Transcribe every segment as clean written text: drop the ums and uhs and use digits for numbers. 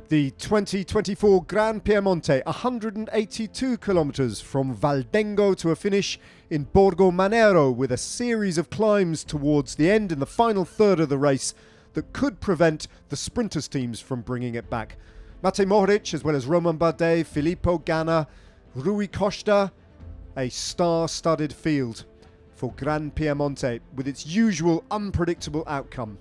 The 2024 GranPiemonte, 182 kilometres from Valdengo to a finish in Borgo Manero, with a series of climbs towards the end in the final third of the race that could prevent the sprinters teams from bringing it back. Matej Mohoric, as well as Romain Bardet, Filippo Ganna, Rui Costa, a star-studded field for GranPiemonte with its usual unpredictable outcome.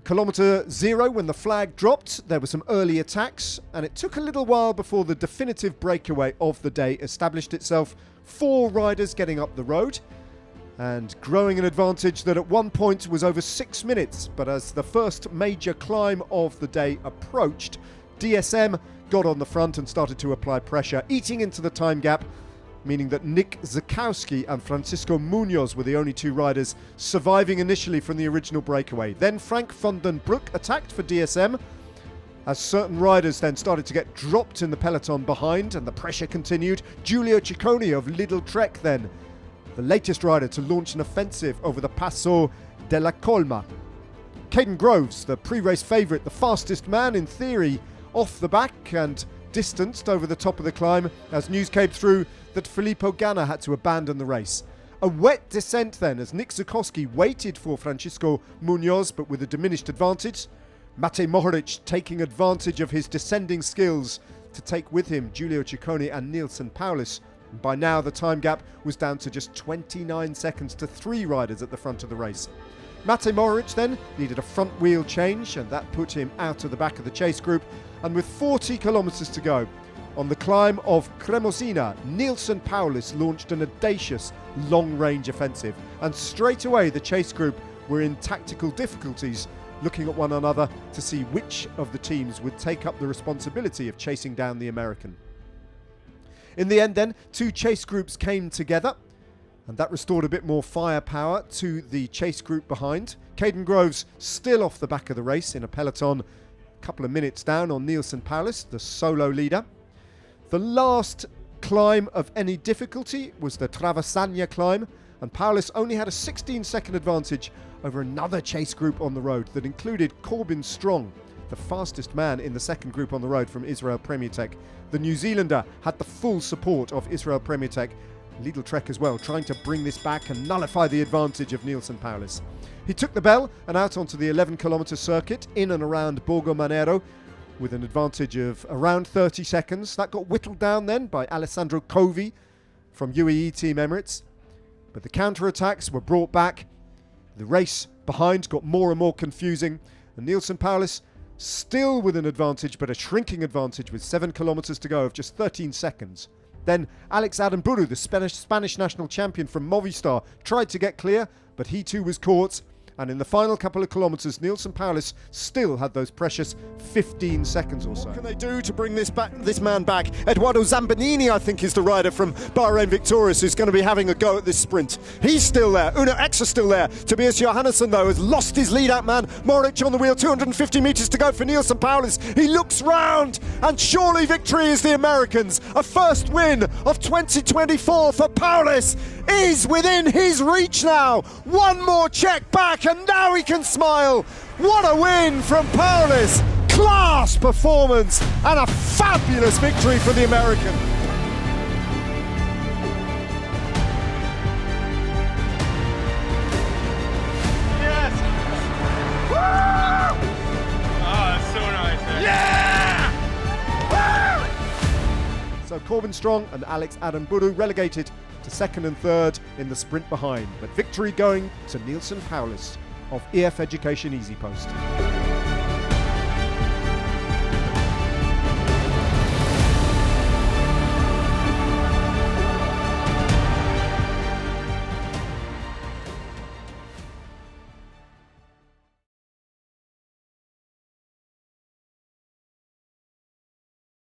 Kilometre 0, when the flag dropped, there were some early attacks, and it took a little while before the definitive breakaway of the day established itself. 4 riders getting up the road and growing an advantage that at one point was over 6 minutes. But as the first major climb of the day approached, DSM got on the front and started to apply pressure, eating into the time gap, meaning that Nick Zakowski and Francisco Munoz were the only 2 riders surviving initially from the original breakaway. Then Frank van den Broek attacked for DSM, as certain riders then started to get dropped in the peloton behind, and the pressure continued. Giulio Ciccone of Lidl Trek then, the latest rider to launch an offensive over the Passo della Colma. Caden Groves, the pre-race favourite, the fastest man in theory, off the back and distanced over the top of the climb as news came through that Filippo Ganna had to abandon the race. A wet descent then as Nick Zakowski waited for Francisco Munoz, but with a diminished advantage. Matej Mohoric taking advantage of his descending skills to take with him Giulio Ciccone and Nilsen Paulus. And by now the time gap was down to just 29 seconds to 3 riders at the front of the race. Matej Mohoric then needed a front wheel change, and that put him out of the back of the chase group. And with 40 kilometres to go, on the climb of Cremosina, Nilsen Paulus launched an audacious long-range offensive, and straight away the chase group were in tactical difficulties, looking at one another to see which of the teams would take up the responsibility of chasing down the American. In the end then, 2 chase groups came together, and that restored a bit more firepower to the chase group behind. Caden Groves still off the back of the race in a peloton, a couple of minutes down on Nilsen Paulus, the solo leader. The last climb of any difficulty was the Traversagna climb, and Paulus only had a 16-second advantage over another chase group on the road that included Corbin Strong, the fastest man in the second group on the road from Israel Premier Tech. The New Zealander had the full support of Israel Premier Tech, Lidl Trek as well, trying to bring this back and nullify the advantage of Nilsen Paulus. He took the bell and out onto the 11-kilometre circuit in and around Borgo Manero, with an advantage of around 30 seconds. That got whittled down then by Alessandro Covi from UAE Team Emirates. But the counter-attacks were brought back. The race behind got more and more confusing. And Nilsen Paulus still with an advantage, but a shrinking advantage with 7 kilometres to go of just 13 seconds. Then Alex Aramburu, the Spanish national champion from Movistar, tried to get clear, but he too was caught. And in the final couple of kilometres, Nilsen Paulus still had those precious 15 seconds or so. What can they do to bring this man back? Edoardo Zambanini, I think, is the rider from Bahrain Victorious who's going to be having a go at this sprint. He's still there. Uno X is still there. Tobias Johannesson, though, has lost his lead-out man. Mohoric on the wheel, 250 metres to go for Nilsen Paulus. He looks round, and surely victory is the Americans. A first win of 2024 for Paulus is within his reach now. One more check back, and now he can smile. What a win from Paulus. Class performance and a fabulous victory for the American. Yes! Woo! Oh, that's so nice. Yeah! Woo! So Corbin Strong and Alex Aramburu relegated to 2nd and 3rd in the sprint behind, but victory going to Nilsen Paulus of EF Education Easy Post.